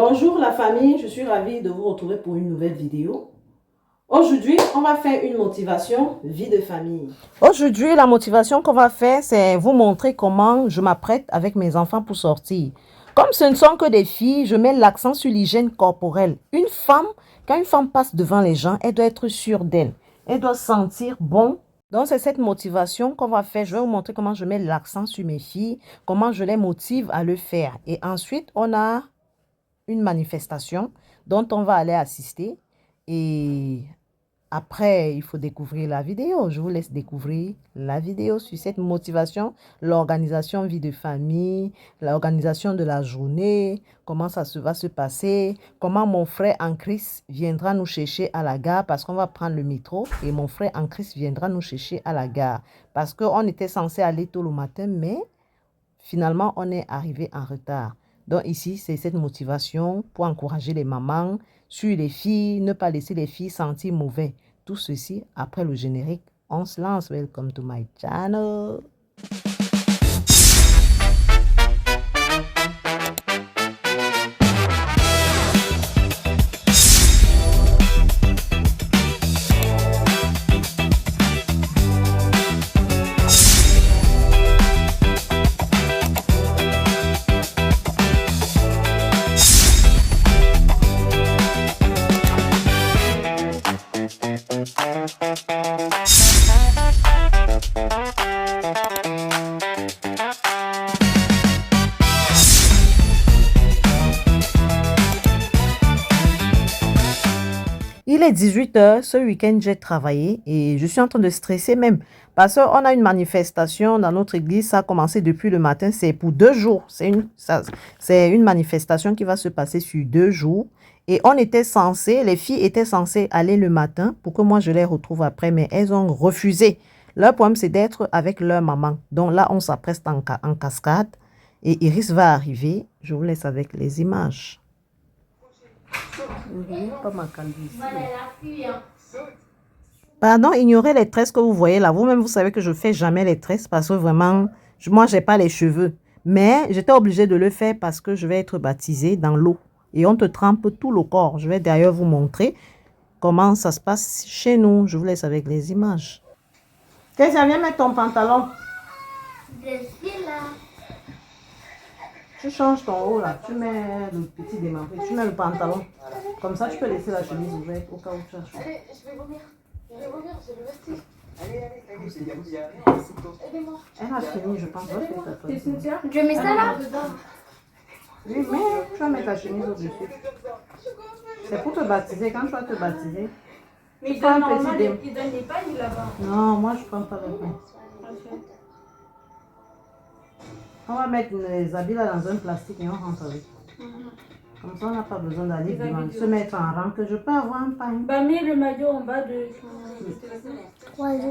Bonjour la famille, je suis ravie de vous retrouver pour une nouvelle vidéo. Aujourd'hui, on va faire une motivation vie de famille. Aujourd'hui, la motivation qu'on va faire, c'est vous montrer comment je m'apprête avec mes enfants pour sortir. Comme ce ne sont que des filles, je mets l'accent sur l'hygiène corporelle. Quand une femme passe devant les gens, elle doit être sûre d'elle. Elle doit sentir bon. Donc, c'est cette motivation qu'on va faire. Je vais vous montrer comment je mets l'accent sur mes filles, comment je les motive à le faire. Et ensuite, on a une manifestation dont on va aller assister. Et après, il faut découvrir la vidéo. Je vous laisse découvrir la vidéo sur cette motivation, l'organisation vie de famille, l'organisation de la journée, comment ça va se passer, comment mon frère en Christ viendra nous chercher à la gare parce qu'on va prendre le métro et mon frère en Christ viendra nous chercher à la gare parce qu'on était censé aller tôt le matin, mais finalement, on est arrivé en retard. Donc ici, c'est cette motivation pour encourager les mamans sur les filles, ne pas laisser les filles sentir mauvais. Tout ceci, après le générique, on se lance. Welcome to my channel. Il est 18 h, ce week-end j'ai travaillé et je suis en train de stresser même parce qu'on a une manifestation dans notre église, ça a commencé depuis le matin, c'est pour 2 jours, c'est une manifestation qui va se passer sur 2 jours et les filles étaient censées aller le matin pour que moi je les retrouve après, mais elles ont refusé. Leur problème c'est d'être avec leur maman, donc là on s'apprête en cascade et Iris va arriver, je vous laisse avec les images. Pas ma Pardon, ignorez les tresses que vous voyez là. Vous-même, vous savez que je ne fais jamais les tresses parce que vraiment, moi, je n'ai pas les cheveux. Mais j'étais obligée de le faire parce que je vais être baptisée dans l'eau. Et on te trempe tout le corps. Je vais d'ailleurs vous montrer comment ça se passe chez nous. Je vous laisse avec les images. Tessia, viens mettre ton pantalon. Je suis là. Tu changes ton haut là, tu mets le petit démantelé, tu mets le pantalon. Comme ça, tu peux laisser la chemise ouverte au cas où tu as chaud. Je vais vomir. Je vais vomir, j'ai le vestige. Aidez-moi. Elle a fini, je pense. Je mets ça là. Oui, mais tu vas mettre ta chemise au-dessus. C'est pour te baptiser. Quand tu vas te baptiser, mais tu prends un petit il donne des pagnes là-bas. Non, moi je prends pas le pain. On va mettre les habits là dans un plastique et on rentre avec. Comme ça, on n'a pas besoin d'aller se mettre en rang que je peux avoir un pain. Bah, mets le maillot en bas de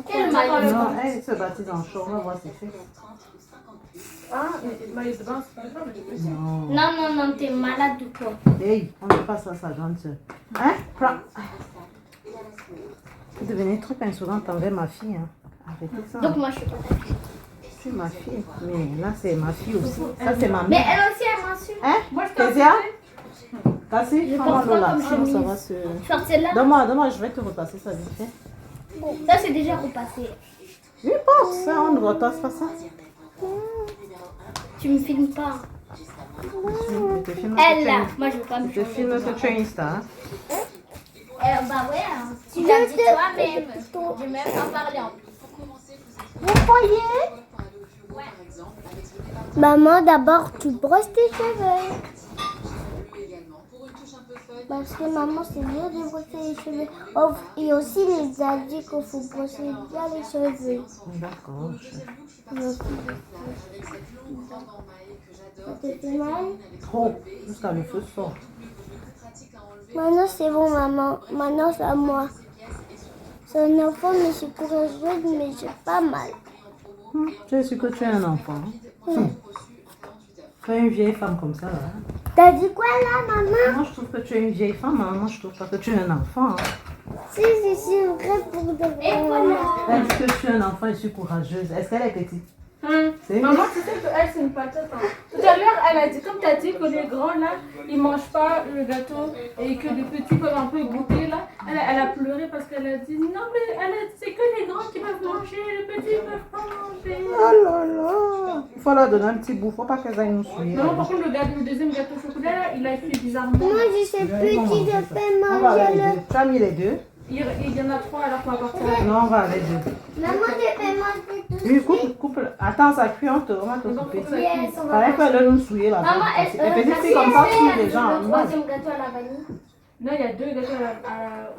Quel maillot? Non, elle se baptise en chaud, on va voir si c'est fait. Ah, mais maillot de bain, c'est pas grave. Non, non, t'es malade ou quoi? Hey, on ne passe à sa grande soeur. Hein? Prends. Vous devenez trop insolente envers ma fille. Hein. Arrêtez ça. Donc moi je suis pas ta fille. C'est ma fille. Mais là, c'est ma fille aussi. Ça, c'est ma mère. Mais elle aussi, elle m'insulte. Hein? Moi, je Tessia? Cassie, Je prends-moi porte l'eau pas là. comme Sinon, ça chemise. va se... Genre celle-là. Donne-moi, je vais te repasser ça vite fait. Ça c'est déjà repassé. Oui, porte ça, on ne retasse pas ça. Tu me filmes pas. Je te filme Elle que là, tu moi je veux pas me es- je te filme que tu es une star. Bah ouais, hein. Tu l'as dit toi-même. J'ai même pas parlé en plus. Vous voyez? Maman, d'abord, tu brosses tes cheveux. Parce que maman, c'est mieux de brosser les cheveux. Oh, et aussi, les a dit qu'il faut brosser bien les cheveux. D'accord. Ça te fait mal? Trop, jusqu'à le feu sort. Maintenant, c'est bon, maman. Maintenant, c'est à moi. C'est un enfant, mais c'est courageux, mais j'ai pas mal. Tu es sûr que tu es un enfant. Tu es une vieille femme comme ça. Là. T'as dit quoi là, maman? Moi, je trouve que tu es une vieille femme. Hein. Moi, je trouve pas que tu es un enfant. Hein. Si, c'est vrai pour de vrai. Et voilà. Elle dit que tu es un enfant et je suis courageuse. Est-ce qu'elle est petite? Maman, tu sais qu'elle, c'est une patate. Hein. Tout à l'heure, elle a dit, comme tu as dit, que les grands, là, ils mangent pas le gâteau et que les petits peuvent un peu goûter, là. Elle a pleuré parce qu'elle a dit, non, mais c'est que les grands qui peuvent manger, les petits ne peuvent pas manger. Oh là là. Il faut leur donner un petit bout, faut pas qu'elles aillent nous souiller. Non, par contre, le deuxième gâteau au chocolat, là, il a fait bizarrement. Moi, je sais plus qui je peux On va avec les manger. deux. Tu as mis les deux? Il y en a 3 alors qu'on va partir. Non, on va avec les deux. Maman, je peux manger tout Oui, coupe. Attends, ça cuit, on va te couper. Yes, on va Pareil qu'elle nous souiller là. Maman, Les petites filles comme ça souillent les gens. le troisième gâteau à la vanille. Là, il y a 2 gâteaux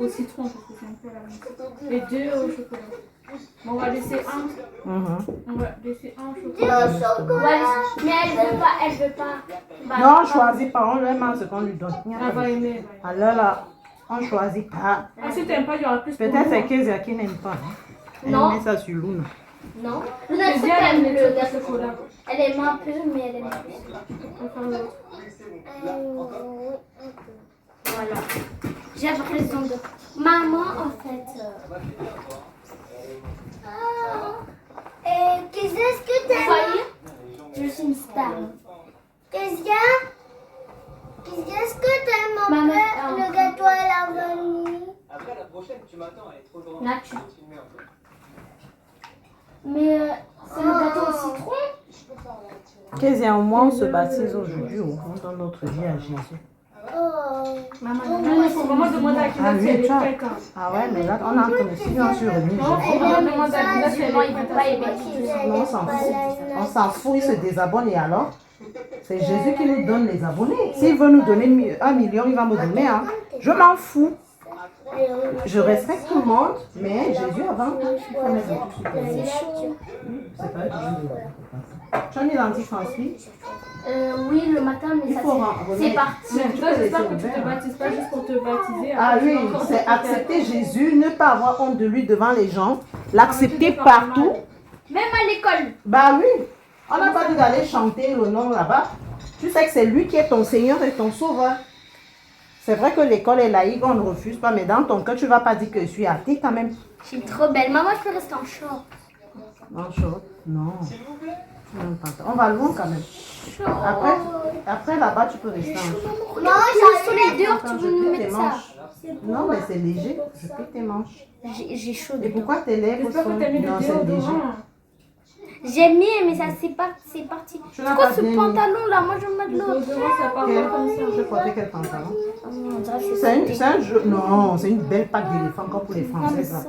au citron, parce que c'est un peu la même. Et 2 au chocolat. Bon, on va laisser un. On va laisser un au chocolat. Mais elle veut pas. Bah, Non, on choisit pas, on lui demande ce qu'on lui donne. Elle va aimer. Alors là, on choisit pas. Ah, si t'aimes pas, il y aura plus pour Peut-être nous, c'est hein. Kezia qui n'aime pas. Elle Non. met ça sur Luna. Non. Luna, C'est c'est bien, pas elle le met gâteau. le chocolat. Elle aime un peu, mais elle aime plus. On va faire l'autre. Voilà. J'ai raison de. Maman, en fait. Qu'est-ce que Vous t'aimes? voyez, je suis une star. Qu'est-ce que t'aimes, mon Maman, frère? Le gâteau à la vanille. Après, la prochaine, tu m'attends, elle est trop grande. Là, tu. Je vais te filmer un peu. Mais c'est le gâteau au citron. Kezia, au moins on se baptise aujourd'hui. On donne notre vie à Jésus. Oh. Maman, Non, il faut vraiment demander à qui Ah si oui, elle est tu as- prête. Hein. Ah ouais, mais là, on a comme si on sur remis. Non, il faut vraiment demander à Gila si elle non, est il prête. veut pas aimer. Non, on s'en fout. On s'en fout, il se désabonne et alors c'est Jésus qui nous donne les abonnés. S'il veut nous donner 1 million, il va me donner. Hein. Je m'en fous. Je respecte tout le monde, mais Jésus avant. Il faut mettre tout sur le lit. C'est pas tu as mis l'anti-transmis? Oui, le matin, mais Il ça faut c'est remettre. parti. Mais Tu toi, peux j'espère laisser que tu te ouvert, hein. baptises pas juste pour te baptiser. Ah Après, oui, tu vas encore c'est te accepter Jésus, ne pas avoir honte de lui devant les gens, l'accepter partout. Même à l'école. Bah oui, on n'a pas dit d'aller chanter le nom là-bas. Tu sais que c'est lui qui est ton Seigneur et ton Sauveur. C'est vrai que l'école est laïque, on ne refuse pas, mais dans ton cœur, tu ne vas pas dire que je suis athée quand même. Je suis trop belle. Maman, je peux rester en short. Non, short, non. Non, pas ça. On va loin quand même. Après là-bas, tu peux rester en short. Maman, j'ai les dehors, Attends, tu je veux nous pique tes mettre ça. manches. Non, mais c'est léger. Je pique tes manches. J'ai chaud Et dedans. pourquoi tes lèvres J'espère sont... que t'as mis le Non, c'est léger. déodorant. J'ai mis, mais ça c'est parti. Tu C'est n'as quoi pas ce bien mis. pantalon là? Moi je vais mettre Le l'autre. déodorant, ça part Quel- pas comme ça. Je portais quel pantalon? On dirait que C'est un jeu. Non, c'est une belle patte d'éléphant encore pour les Françaises. Là.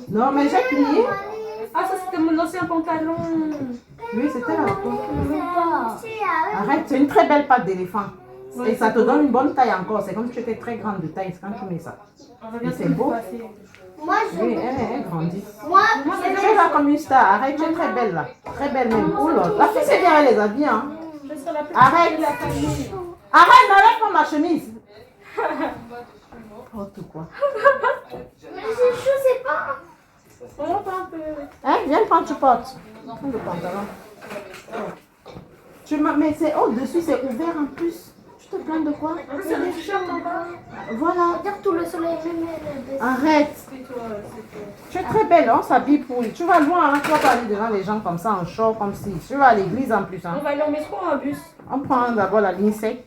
Non, mais j'ai plié. Ah, ça c'était mon ancien pantalon. Oui, c'était la peau. pas. Arrête, c'est une très belle patte d'éléphant. Et ça te donne une bonne taille encore. C'est comme si tu étais très grande de taille quand tu mets ça. On va bien C'est beau. passer. Moi, Oui, elle grandit. moi, Tu es là comme une star. Arrête, tu es très belle là. Très belle même. Oh là, la fille c'est bien, elle les habille. Hein. Je serai la plus Arrête. petite de la famille. Arrête, n'enlève pas ma chemise. Oh, tout quoi. je sais pas. On monte un peu. Hein, viens prendre, tu portes. Prends le pantalon. Mais c'est au-dessus, c'est ouvert en plus. Tu te plains de quoi? C'est le t-shirt encore. Voilà. Regarde tout le soleil, même le Arrête. C'est toi, c'est toi. Tu es très belle, on s'habille pour. Tu vas loin, hein? Tu vas pas aller devant les gens comme ça en short, comme si. Tu vas à l'église en plus. Hein? On va aller en métro ou en bus? On prend d'abord la ligne sec.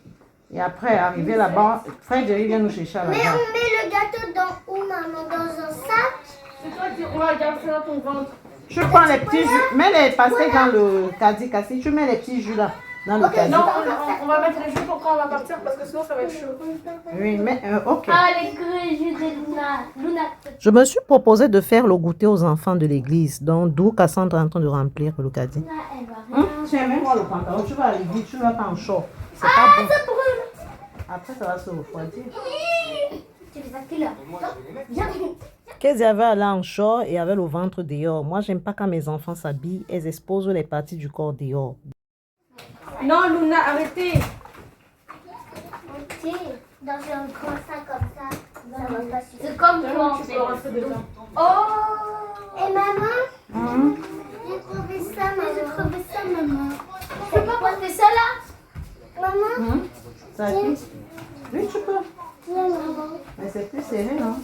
Et après, arriver là-bas, Fred Jerry vient nous chercher à la Mais gare. on met le gâteau dans où, maman? Dans un sac? C'est toi qui regarde ça dans ton ventre. Tu prends les petits jus, mets les pastèques dans le caddie cassé. Tu mets les petits jus là, dans le caddie. Non, on va mettre les jus pour quand on va partir parce que sinon ça va être chaud. Oui, mais ok. Ah, les gros jus de Luna. Je me suis proposé de faire le goûter aux enfants de l'église, donc d'où Cassandre est en train de remplir le caddie. Luna, elle va rien. Tu aimes moi le pantalon, tu vas à l'église, tu vas pas en short. C'est pas bon. Ça brûle. Après, ça va se refroidir. Tu fais ça quelle heure? Viens. Kezia avait allé en short et avait le ventre dehors. Moi, j'aime pas quand mes enfants s'habillent, elles exposent les parties du corps dehors. Non, Luna, arrêtez. Ok. Dans un grand sac comme ça. Ça va pas suffire. C'est comme toi en Tu fait. peux rentrer dedans. Oh! Et maman? J'ai trouvé ça, maman. J'ai trouvé ça, maman. C'est pas porter ça là? Maman? Ça dit? Oui, tu peux. Viens, maman. Mais c'est plus serré, non?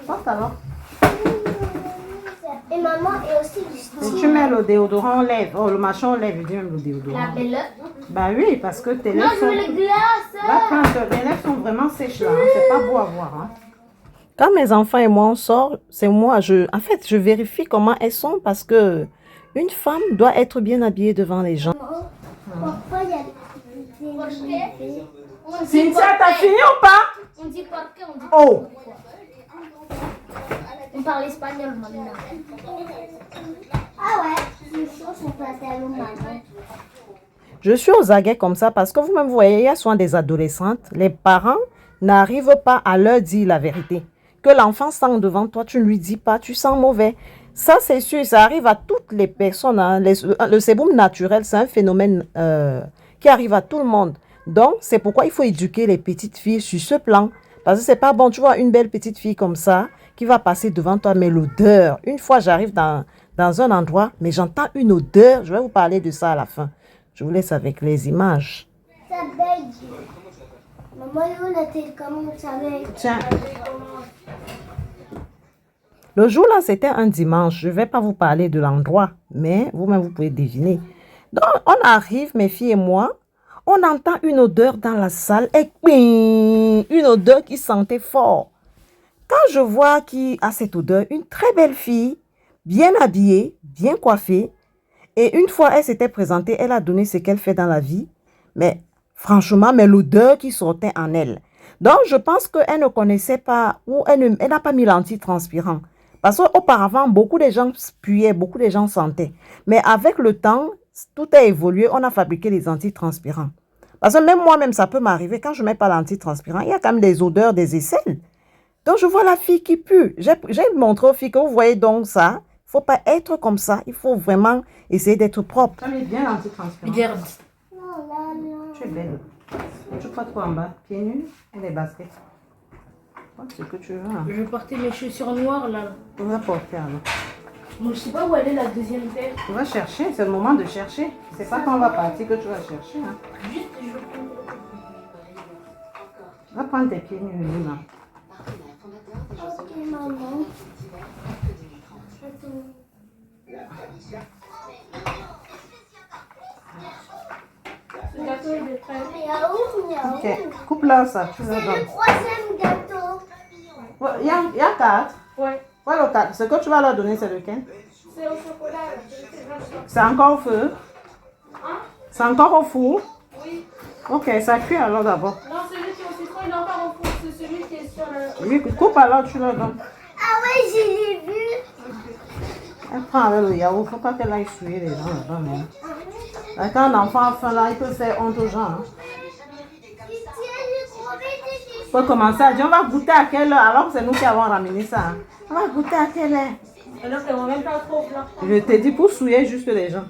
Porte alors. Et Et maman, et aussi du Et style. tu mets le déodorant aux lèvres. Oh, le machin aux lèvres, il dit même le La déodorant. belle. Bah oui, parce que tes Non, lèvres je sont... veux les glaces. Va prendre, les lèvres sont vraiment sèches là, hein. C'est pas beau à voir. Hein. Quand mes enfants et moi on sort, c'est moi, en fait, je vérifie comment elles sont parce que une femme doit être bien habillée devant les gens. Pourquoi il y a des On dit Cynthia, t'as porquet. fini ou pas? On dit porquet, on dit Oh! On parle espagnol maintenant. Ah ouais, les choses sont passées à l'eau maintenant. Je suis aux aguets comme ça parce que vous-même vous voyez, il y a souvent des adolescentes, les parents n'arrivent pas à leur dire la vérité. Que l'enfant sent devant toi, tu ne lui dis pas, tu sens mauvais. Ça, c'est sûr, ça arrive à toutes les personnes. Hein. Le sébum naturel, c'est un phénomène qui arrive à tout le monde. Donc, c'est pourquoi il faut éduquer les petites filles sur ce plan. Parce que c'est pas bon, tu vois, une belle petite fille comme ça qui va passer devant toi, mais l'odeur. Une fois, j'arrive dans un endroit, mais j'entends une odeur. Je vais vous parler de ça à la fin. Je vous laisse avec les images. Ça bug. Maman, où la télécommande, ça bug. Tiens. Le jour là, c'était un dimanche. Je ne vais pas vous parler de l'endroit, mais vous-même, vous pouvez deviner. Donc, on arrive, mes filles et moi, on entend une odeur dans la salle et ping, une odeur qui sentait fort. Quand je vois qui a cette odeur, une très belle fille, bien habillée, bien coiffée, et une fois elle s'était présentée, elle a donné ce qu'elle fait dans la vie, mais franchement, mais l'odeur qui sortait en elle. Donc, je pense qu'elle ne connaissait pas, ou elle n'a pas mis l'antitranspirant. Parce qu'auparavant, beaucoup de gens puaient, beaucoup de gens sentaient. Mais avec le temps, tout a évolué, on a fabriqué les antitranspirants. Parce que même moi-même, ça peut m'arriver, quand je ne mets pas l'antitranspirant, il y a quand même des odeurs, des aisselles. Donc, je vois la fille qui pue. J'ai montré aux filles que vous voyez donc ça. Il ne faut pas être comme ça. Il faut vraiment essayer d'être propre. Tu as mis bien l'antitranspirant. Regarde. Oh là là. Tu es belle. Tu portes quoi en bas? Pieds nus ou les baskets? Ce que tu veux. Hein. Je vais porter mes chaussures noires là. Tu vas porter alors. Moi, je sais pas où elle est la deuxième paire. Tu vas chercher, c'est le moment de chercher. C'est pas quand on va partir que tu vas chercher. Hein. Juste, je vais prendre. Va prendre tes pieds nus, Luna. Ok, maman. Ce gâteau il est prêt. Miaou, miaou. Ok, coupe-là ça. Tu C'est vas le troisième gâteau. Il y a 4. Ouais. Voilà le 4. Ce que tu vas leur donner, c'est lequel? C'est au chocolat. Là. C'est encore au feu? Hein? C'est encore au four? Oui. Ok, ça cuit alors d'abord. Non, celui qui est au citron, il est encore au four. C'est celui qui est sur le. Oui, coupe alors, tu leur donnes. Ah ouais, je l'ai vu. Elle prend avec le yaourt, il ne faut pas qu'elle aille souiller les gens là-bas. Mais... Quand un enfant a faim là, il peut faire honte aux gens. Hein. Il faut commencer à dire, on va goûter à quelle heure, alors que c'est nous qui avons ramené ça. Hein. On va goûter à quelle heure. Alors qu'elle ne même pas trop blanc. Je te dis pour souiller juste les gens.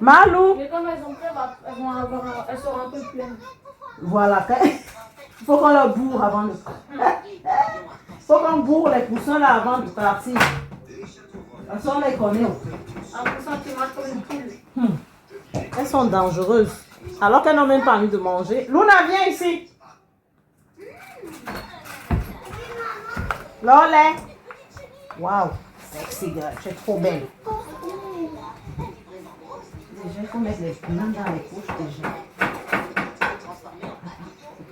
Malou. Mais comme elles ont peur, elles seront un peu pleines. Voilà. Il faut qu'on leur bourre avant de... Il faut qu'on bourre les poussins là avant de partir. Parce qu'on les connaît. Un poussin qui marche comme une poule. Elles sont dangereuses. Alors qu'elles n'ont même pas envie de manger. Luna, viens ici. Lolé. Waouh. Sexy girl. Tu es trop belle. Déjà, il faut mettre les piments dans les couches déjà.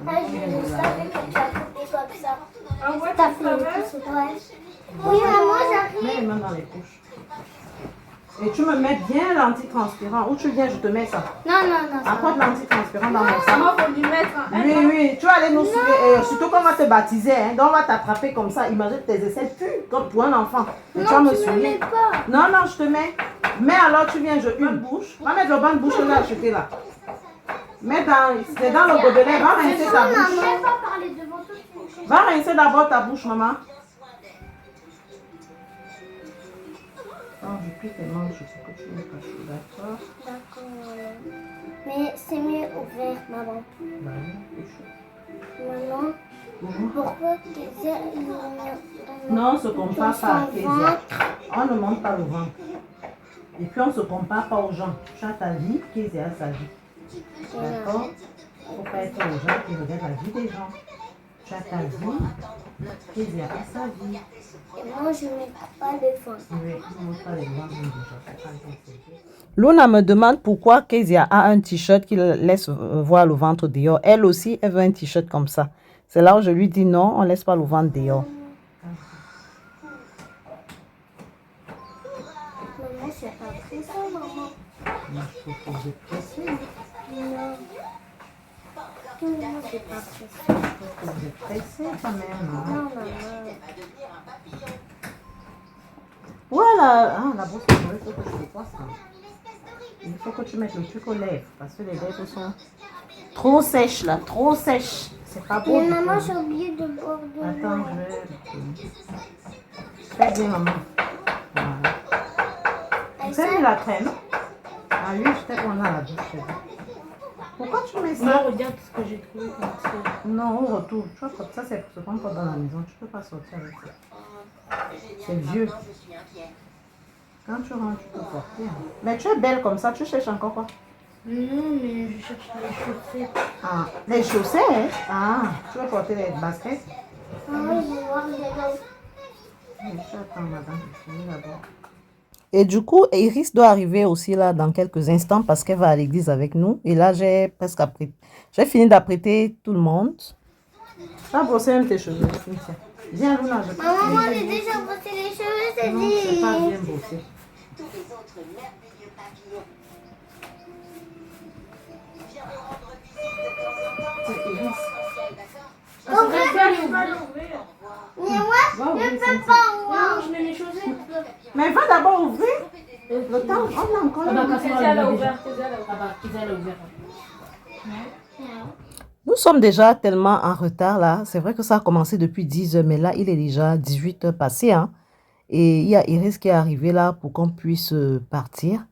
Ah, je savais que tu as coupé comme ça. Ah ouais, T'as tu fait savais? ouais. Oui, maman, j'arrive. Mets les mains dans les couches. Et tu me mets bien l'antitranspirant. Où tu viens, je te mets ça. Non, non, non. Apporte l'antitranspirant dans mon sac. Maman, faut lui mettre un. Oui, oui, tu vas aller nous suivre. Surtout qu'on va te baptiser. Hein. Donc on va t'attraper comme ça. Imagine tes essais puent comme pour un enfant. Et tu vas me tu me mets suivre. pas. Non, non, je te mets. Mais alors tu viens, je une bouche. Va mettre le banc de bouche là, acheté là. Mets dans, c'est dans le gobelet. Va rincer ta Je bouche. ne vais pas parler devant tout le monde. Va rincer d'abord ta bouche, maman. Quand je plie tes manches, il faut que tu me caches. D'accord? D'accord. Mais c'est mieux ouvert, maman. Bah oui, c'est chaud. Maman, pourquoi tu Non, on ne se compare Dans pas à son Kézia. ventre. On ne monte pas le ventre. Et puis on ne se compare pas aux gens. Tu as ta vie, Kézia a sa vie. D'accord? Il ne faut pas être aux gens qui regardent la vie des gens. Tu as ta vie. Kezia a sa vie. Et moi, je ne mets pas de fond. Oui, on montre pas les doigts, mais déjà, Luna me demande pourquoi Kezia a un t-shirt qui laisse voir le ventre dehors. Elle aussi, elle veut un t-shirt comme ça. C'est là où je lui dis non, on ne laisse pas le ventre dehors. Maman, c'est pas pressé, maman. Moi, je trouve que j'ai pressé. Non. Non, c'est pas pressé. Je trouve que j'ai pressé quand même. Non, Hein. maman. Voilà. Ah, la brosse à dents, il faut que je fasse ça. Il faut que tu mettes le truc aux lèvres parce que les lèvres sont trop sèches là, trop sèches. C'est pas beau. Mais du maman, tout. j'ai oublié de boire de Attends, l'eau. je vais. Fais bien, maman. Voilà. Et Vous avez ça, mis la crème? Ah oui, je t'ai qu'on a la douche. Pourquoi tu mets Moi, ça? regarde ce que j'ai trouvé comme ça. Non, au retour. Tu vois, comme ça, c'est ce qu'on porte dans la maison. Tu peux pas sortir avec ça. C'est vieux. Quand tu rentres, tu peux porter. Hein. Mais tu es belle comme ça. Tu cherches encore quoi? Non, mais je cherche les chaussettes. Ah, les chaussettes? Ah, tu veux porter les baskets? maman, je vais boire de l'eau. Oui, tu attends, madame. Je finis d'abord. Et du coup, Iris doit arriver aussi là dans quelques instants parce qu'elle va à l'église avec nous. Et là, j'ai presque apprêté. J'ai fini d'apprêter tout le monde. Tu as brossé même tes cheveux, Cynthia. Viens, Luna, je peux. Maman, moi, j'ai déjà brossé les cheveux, c'est Non, c'est pas dit. bien brossé. C'est Iris. Donc, je vais l'ouvrir. Mais moi, Va je ouvrir, ne Cynthia. peux pas voir. Non, je mets les chaussettes. Mais va d'abord ouvrir. Le temps, on a encore Ah bah, le quand temps. Kezia l'a ouvert. Ah bah, Kezia l'a ouvert. Nous sommes déjà tellement en retard là. C'est vrai que ça a commencé depuis 10 heures, mais là, il est déjà 18 heures passées. Hein. Et il y a Iris qui est arrivée là pour qu'on puisse partir.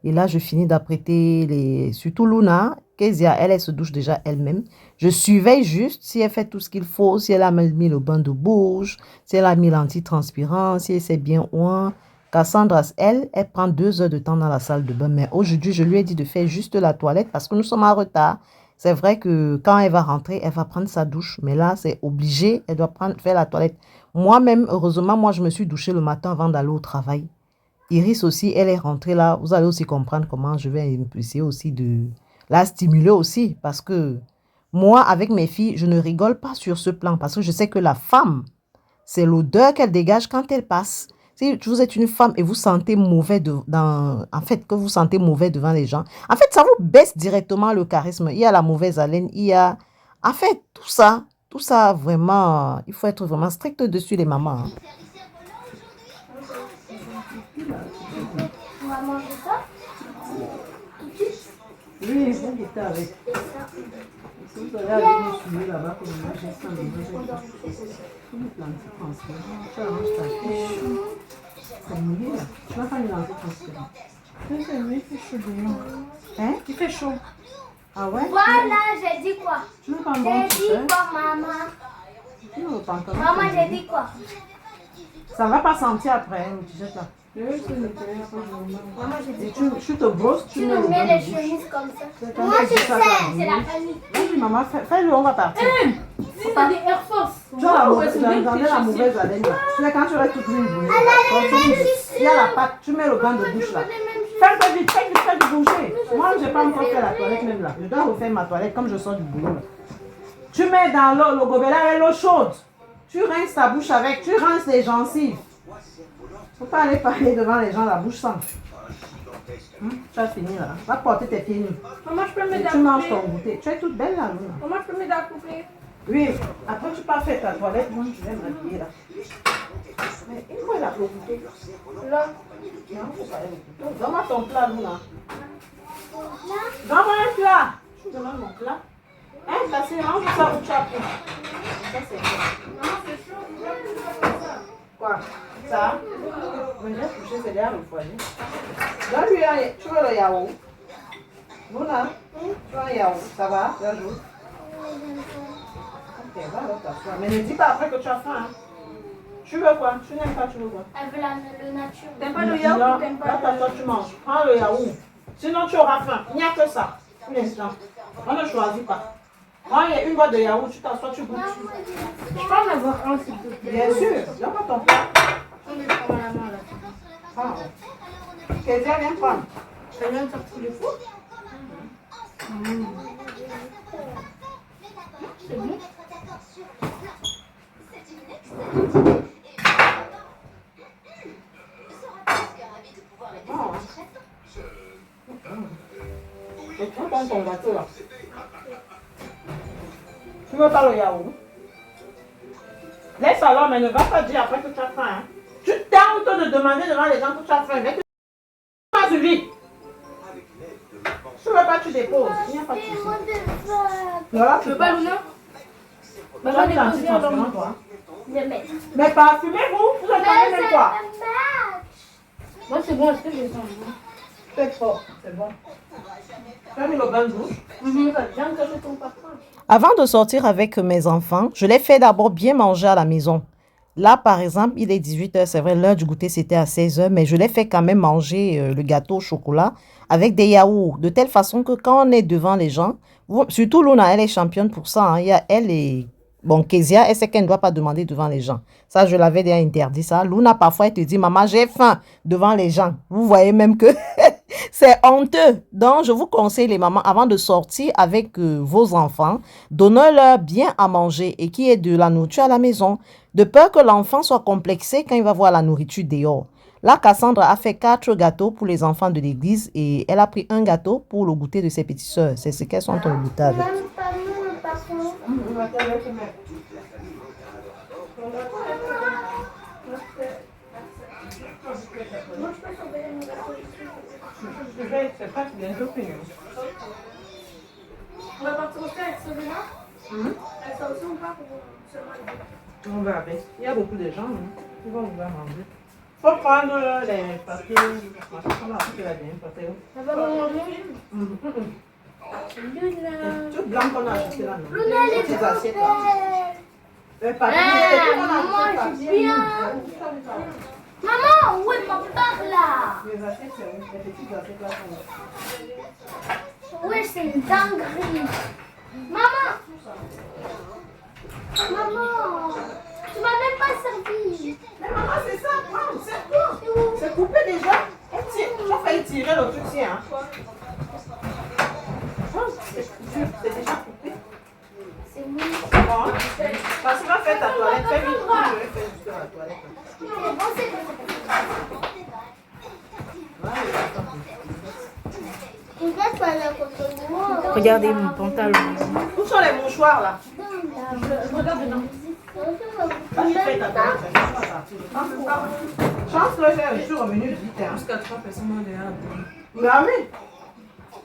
Et là, je finis d'apprêter les... Surtout Luna, Kezia, elle se douche déjà elle-même. Je surveille juste si elle fait tout ce qu'il faut, si elle a mis le bain de bouche, si elle a mis l'antitranspirant, si elle sait bien oint. Cassandra, elle prend 2 heures de temps dans la salle de bain. Mais aujourd'hui, je lui ai dit de faire juste la toilette parce que nous sommes en retard. C'est vrai que quand elle va rentrer, elle va prendre sa douche. Mais là, c'est obligé, elle doit faire la toilette. Moi-même, heureusement, moi, je me suis douchée le matin avant d'aller au travail. Iris aussi, elle est rentrée là. Vous allez aussi comprendre comment je vais essayer aussi de la stimuler aussi. Parce que moi, avec mes filles, je ne rigole pas sur ce plan. Parce que je sais que la femme, c'est l'odeur qu'elle dégage quand elle passe. Si vous êtes une femme et vous sentez mauvais en fait, que vous sentez mauvais devant les gens, en fait, ça vous baisse directement le charisme. Il y a la mauvaise haleine, il y a... En fait, tout ça, vraiment, il faut être vraiment strict dessus, les mamans. Hein. On va manger ça? Oui, vous goûtez avec. Si vous allez aller nous suivre là-bas, comme moi, j'ai ça, tu arranges ta fiche. C'est mouillé là. Tu vas pas lui lancer transpirant. Il fait chaud dehors. Hein? Il fait chaud. Ah ouais? Voilà, j'ai dit quoi? Tu veux pas un bon J'ai dit t-shirt? quoi, maman? Non, pas encore. Maman, j'ai dit quoi? Ça va pas sentir après, le t-shirt là. Maman, j'ai dit Et tu te brosses, tu tu mets nous le mets bain les de bouche. chemises comme ça. C'est Moi, quand je même ça, sais, ça. c'est la famille. Vas-y, maman, fais-le, on va partir. Si t'as des Air Force. Tu vois la Ouais, mauvaise, c'est bien j'entendais que la tu mauvaise haleine là. Tu sais, quand tu restes toute l'une brûlée. Il y a la pâte, tu mets le bain de bouche là. Fais vite, fais du bouger. Moi, je n'ai pas encore fait la toilette même là. Je dois refaire ma toilette comme je sors du boulot là. Tu mets dans l'eau, le gobelet avec l'eau chaude. Tu rinces ta bouche avec, tu rinces les gencives. Faut pas aller parler devant les gens la bouche sans. Tu as fini là. Va porter tes pieds nus. Maman, je peux me Et tu manges découper. ton goûter. Tu es toute belle là, Luna. Maman, je peux me découper. Oui, après tu pars faire ta toilette, moi je vais m'habiller là. Mais une fois elle a le goûter. Là. Non, faut pas aller au goûter. Donne-moi ton plat, Luna. Donne-moi un plat. Je te donne mon plat. Hein, là c'est range ça où tu as pris. Ça c'est bon. Maman, c'est chaud. Je vais faire ça. Quoi? Ça? Mais j'ai touché, c'est derrière le foyer. Donne-lui un, tu veux le yaourt? Luna, tu veux un yaourt? Ça va? Bien joué. Ok, va alors t'asseoir. Mais ne dis pas après que tu as faim. Hein. Tu veux quoi? Tu n'aimes pas, tu veux quoi? Elle veut le nature. T'aimes pas le yaourt ou t'aimes Là, pas toi, tu manges. Prends le yaourt. Sinon, tu auras faim. Il n'y a que ça. Pour l'instant. On ne choisit pas. Quand il y a une boîte de yaourt, tu t'assois, tu goûtes. Je peux en avoir un, s'il te plaît. Bien sûr, donne-moi ton plat. Je vais prendre la main là. Ah. Kezia, viens prendre. Ça vient de sortir le four. C'est bon. Et tu prends ton gâteau là. Tu veux pas le yaourt? Laisse alors, mais ne va pas dire après que tu as faim. Hein. Tu tentes de demander devant les gens que tu as faim. Mais tu pas suivi. Tu ne veux pas, tu déposes. Il n'y a pas de souci. Voilà, Tu veux pas, Luna? Tu as mis l'antitransparent, toi. Je vais mettre. Mais parfumez-vous, vous entendez même quoi? Moi, c'est bon, est-ce que j'ai ça? C'est fort, c'est bon. Tu as mis le bain de bouche. Viens cacher ton parfum. Avant de sortir avec mes enfants, je les fais d'abord bien manger à la maison. Là, par exemple, il est 18h, c'est vrai, l'heure du goûter, c'était à 16h, mais je les fais quand même manger le gâteau au chocolat avec des yaourts, de telle façon que quand on est devant les gens, surtout Luna, elle est championne pour ça, hein, il y a elle et... Bon, Kezia, elle sait qu'elle ne doit pas demander devant les gens. Ça, je l'avais déjà interdit, ça. Luna, parfois, elle te dit, maman, j'ai faim devant les gens. Vous voyez même que c'est honteux. Donc, je vous conseille, les mamans, avant de sortir avec vos enfants, donnez-leur bien à manger et qu'il y ait de la nourriture à la maison, de peur que l'enfant soit complexé quand il va voir la nourriture dehors. Là, Cassandra a fait 4 gâteaux pour les enfants de l'église et elle a pris un gâteau pour le goûter de ses petites sœurs. C'est ce qu'elles sont en train de goûter avec. On va partir aussi avec celui-là. Elle sort aussi ou pas pour seulement les deux? On va avec. Il y a beaucoup de gens qui vont vouloir manger. Il faut prendre les papiers. Ça va manger? Tout blanc qu'on a acheté là. Luna, elle est trop belle. Le papier, Maman, je viens. Maman, où est mon père là? les assiettes, c'est où? Les petites assiettes là sont là. Oui, c'est une dinguerie. Maman, tu m'as même pas servi. Mais maman, c'est ça, prends, c'est quoi? C'est coupé déjà. Tu as failli tirer le truc, hein? C'est déjà coupé. C'est moi. Bon, parce que va faire ta toilette, fais vite, je vais faire juste la toilette. C'est bon, c'est bon. Regarde pas la photo de moi. Regardez mon pantalon. Où sont les mouchoirs là? Je regarde dedans. Vas-y, fais ta toilette, fais ta chance que j'ai un jour au menu vite. Jusqu'à 3 personnes derrière. Mais ah oui,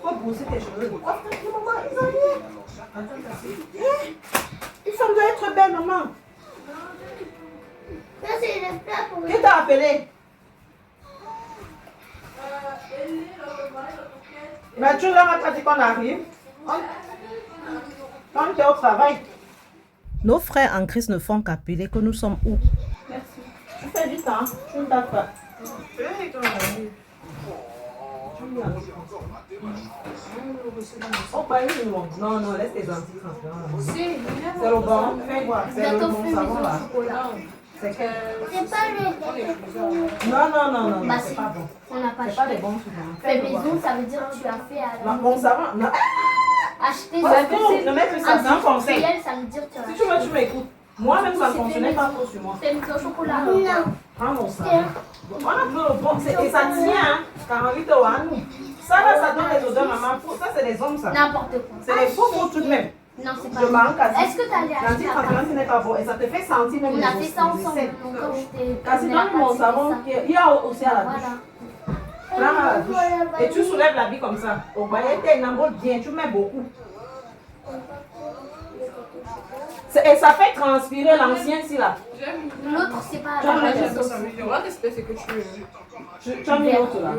faut brosser tes cheveux. Oh, maman, ils ont rien. Ils semblent être belles, maman. Ça, c'est le plat pour Qui t'a appelé? Mais tu leur as dit qu'on arrive. Quand tu es au travail. Nos frères en Christ ne font qu'appeler que nous sommes où? Merci. Tu fais du temps, tu ne tapes pas. Oh, pas une non. Non, non, laisse tes anti-transparents. C'est le bon, fais voir. C'est le bon savon là. C'est quel? C'est pas le Non, Bah, c'est pas bon. On n'a pas C'est pas des acheté. bons souvent. Fait maison, ça veut dire que tu as fait à la Bon savon, non. acheter Ça tourne, ne mettre ça, c'est un conseil. ça veut dire que tu as Si tu veux, tu m'écoutes. Moi-même, ça ne fonctionnait pas trop sur moi. fait maison au chocolat. Non. Prends mon savon. On a pris le bon, et ça tient, hein. 48 euros à nous. Ça là, ça donne les odeurs, maman. Ça, c'est les hommes, ça. N'importe quoi. C'est les faux mots tout de même. Non, c'est pas Je manque à Est-ce que tu allais acheter l'anti-transparent, ce n'est pas bon. Et ça te fait sentir même On les a fait ça os, ensemble. les selles. Donc, quand j'étais. Quand c'est dans mon savon, il y a aussi à la douche. Voilà. Prends à la douche. Et tu soulèves la vie comme ça. Au baillet, tu enambles bien, tu mets beaucoup. Et ça fait transpirer l'ancien ici là. L'autre, c'est pas. Tu as mis tu as mis l'autre là.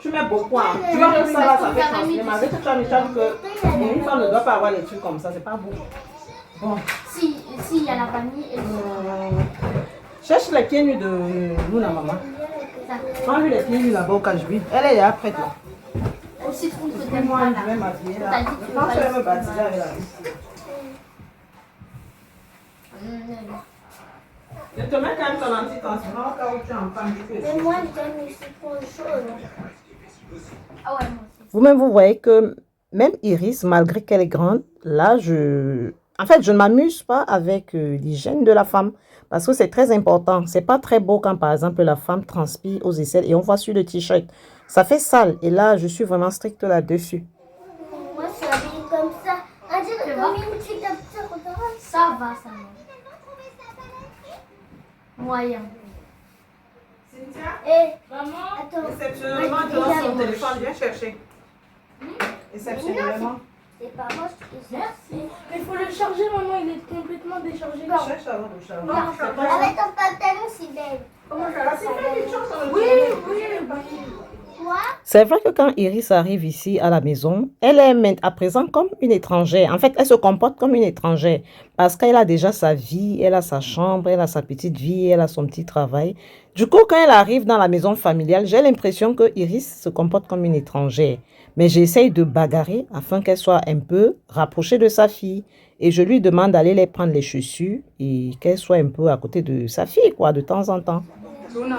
Tu mets beaucoup. Hein. Tu vois que ça là, ça fait transpirer. Mais avec que tu as mis, tu as vu que une femme ne doit pas avoir les trucs comme ça. C'est pas beau. Bon. Si, il y a la vanille et le Cherche les pieds nus de Luna, maman. Prends-lui les pieds nus là-bas au cache-buis. Elle est déjà prête là. Aussi, trouve que t'aimes Moi, pas je là. vais m'habiller T'as là. dit que tu veux Quand pas je vais le me baptiser avec la vie. Je te mets quand même ton antitransparent au cas où tu en prends. Mais moi, j'aime les citrons jaunes. Ah ouais, moi aussi. Vous-même, vous voyez que même Iris, malgré qu'elle est grande, là, en fait, je ne m'amuse pas avec l'hygiène de la femme. Parce que c'est très important. C'est pas très beau quand, par exemple, la femme transpire aux aisselles et on voit sur le t-shirt. Ça fait sale. Et là, je suis vraiment stricte là-dessus. Moi, je suis habillée comme ça. On dirait comme une petite absurde. Ça va, ça va. Moyen. Cynthia, Et Maman, attends, exceptionnellement, tu as son téléphone. Viens chercher. Exceptionnellement. c'est pas moi qui sais. merci. Mais il faut le charger, maman, il est complètement déchargé. Cherche avant de charger. Avec ton pantalon, c'est belle. Oui, oui, oui. Moi, C'est vrai que quand Iris arrive ici à la maison, elle est à présent comme une étrangère. En fait, elle se comporte comme une étrangère parce qu'elle a déjà sa vie, elle a sa chambre, elle a sa petite vie, elle a son petit travail. Du coup, quand elle arrive dans la maison familiale, j'ai l'impression que Iris se comporte comme une étrangère. Mais j'essaye de bagarrer afin qu'elle soit un peu rapprochée de sa fille. Et je lui demande d'aller les prendre les chaussures et qu'elle soit un peu à côté de sa fille, quoi, de temps en temps. Luna.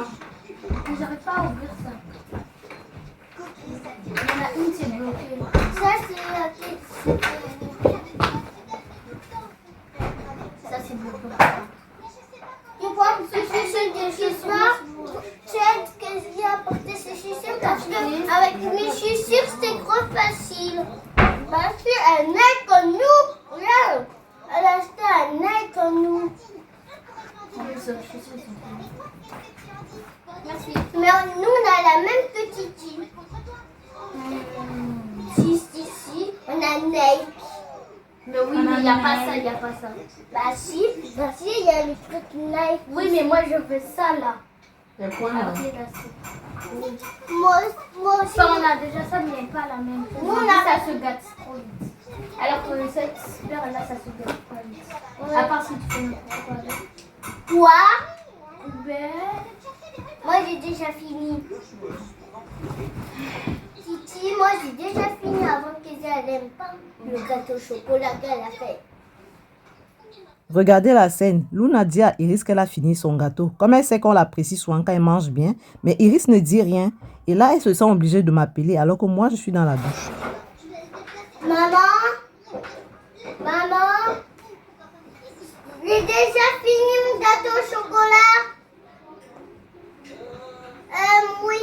J'arrive pas à ouvrir ça. Il y en a une, c'est bloqué. ça, c'est la petite. Ça, c'est bloqué. Tu vois, ce chaussures de chez toi, tu sais qu'est-ce qu'il a apporté ces chaussures parce qu'avec mes chaussures, c'est trop facile. Parce qu'elle n'est comme nous. Regarde, elle a acheté un nez comme nous. Merci. Mais nous, on a la même petite île. Si, on a Nike. Mais oui, mais il n'y a pas ça, il n'y a pas ça. Bah si, il y a le truc Nike. Oui, mais moi, je veux ça, là. C'est quoi là? Ok, là, c'est... Moi aussi. Enfin, on a déjà ça, mais pas la même. Nous, on a- Ça se gâte trop vite. Alors que cette super, là, ça se gâte pas vite. Ouais. À part si tu fais n'importe quoi avec. Quoi? Ben... Moi, j'ai déjà fini. Titi, moi, j'ai déjà fini avant qu'elle n'aime pas le gâteau au chocolat qu'elle a fait. Regardez la scène. Luna dit à Iris qu'elle a fini son gâteau. Comme elle sait qu'on l'apprécie souvent quand elle mange bien, mais Iris ne dit rien. Et là, elle se sent obligée de m'appeler alors que moi, je suis dans la douche. Maman, j'ai déjà fini mon gâteau au chocolat. Oui.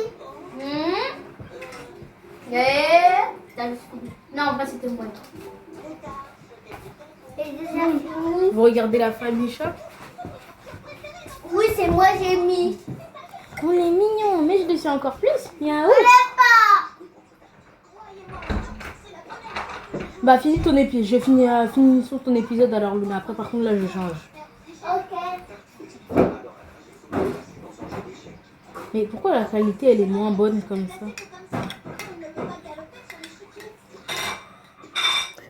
T'as le Scooby. Non, bah c'était moi. J'ai déjà fini. Vous regardez la famille chat? Oui, c'est moi, j'ai mis. On est mignon, mais je dessus encore plus. Miaou. Bah finis ton épisode. Je finis sur ton épisode alors Luna. Après par contre là je change. Ok. Mais pourquoi la qualité elle est moins bonne comme ça?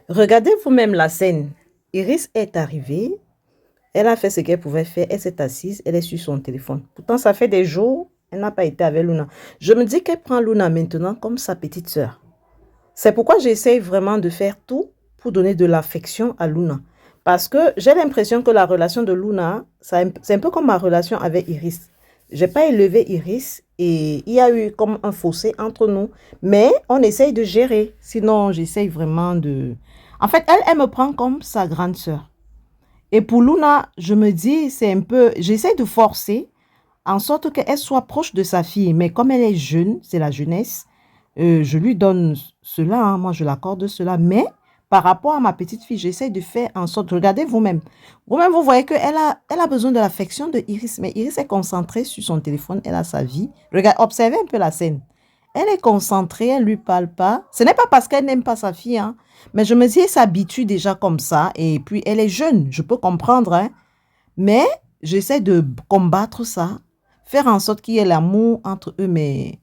Regardez vous-même la scène. Iris est arrivée. Elle a fait ce qu'elle pouvait faire. Elle s'est assise. Elle est sur son téléphone. Pourtant, ça fait des jours. Elle n'a pas été avec Luna. Je me dis qu'elle prend Luna maintenant comme sa petite sœur. C'est pourquoi j'essaye vraiment de faire tout pour donner de l'affection à Luna. Parce que j'ai l'impression que la relation de Luna, c'est un peu comme ma relation avec Iris. Je n'ai pas élevé Iris et il y a eu comme un fossé entre nous. Mais on essaye de gérer. Sinon, j'essaye vraiment de... En fait, elle me prend comme sa grande sœur. Et pour Luna, je me dis, c'est un peu... J'essaie de forcer en sorte qu'elle soit proche de sa fille. Mais comme elle est jeune, c'est la jeunesse, je lui donne cela, hein, moi je l'accorde cela. Mais par rapport à ma petite fille, j'essaie de faire en sorte... Regardez vous-même. Vous-même, vous voyez qu'elle a besoin de l'affection de Iris. Mais Iris est concentrée sur son téléphone, elle a sa vie. Regardez, observez un peu la scène. Elle est concentrée, elle ne lui parle pas. Ce n'est pas parce qu'elle n'aime pas sa fille, hein. Mais je me dis, elle s'habitue déjà comme ça. Et puis, elle est jeune, je peux comprendre. Hein. Mais j'essaie de combattre ça. Faire en sorte qu'il y ait l'amour entre eux. Mais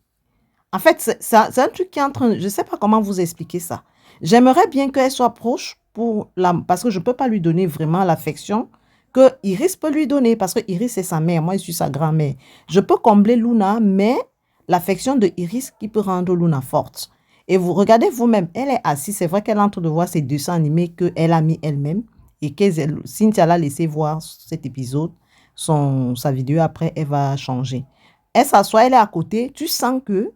en fait, c'est un truc qui est en train... Je ne sais pas comment vous expliquer ça. J'aimerais bien qu'elle soit proche parce que je ne peux pas lui donner vraiment l'affection que Iris peut lui donner. Parce que Iris, c'est sa mère. Moi, je suis sa grand-mère. Je peux combler Luna, mais l'affection de Iris qui peut rendre Luna forte. Et vous regardez vous-même, elle est assise. C'est vrai qu'elle est en train de voir ses dessins animés qu'elle a mis elle-même. et que Cynthia l'a laissé voir cet épisode, sa vidéo après, elle va changer. Elle s'assoit, elle est à côté, tu sens que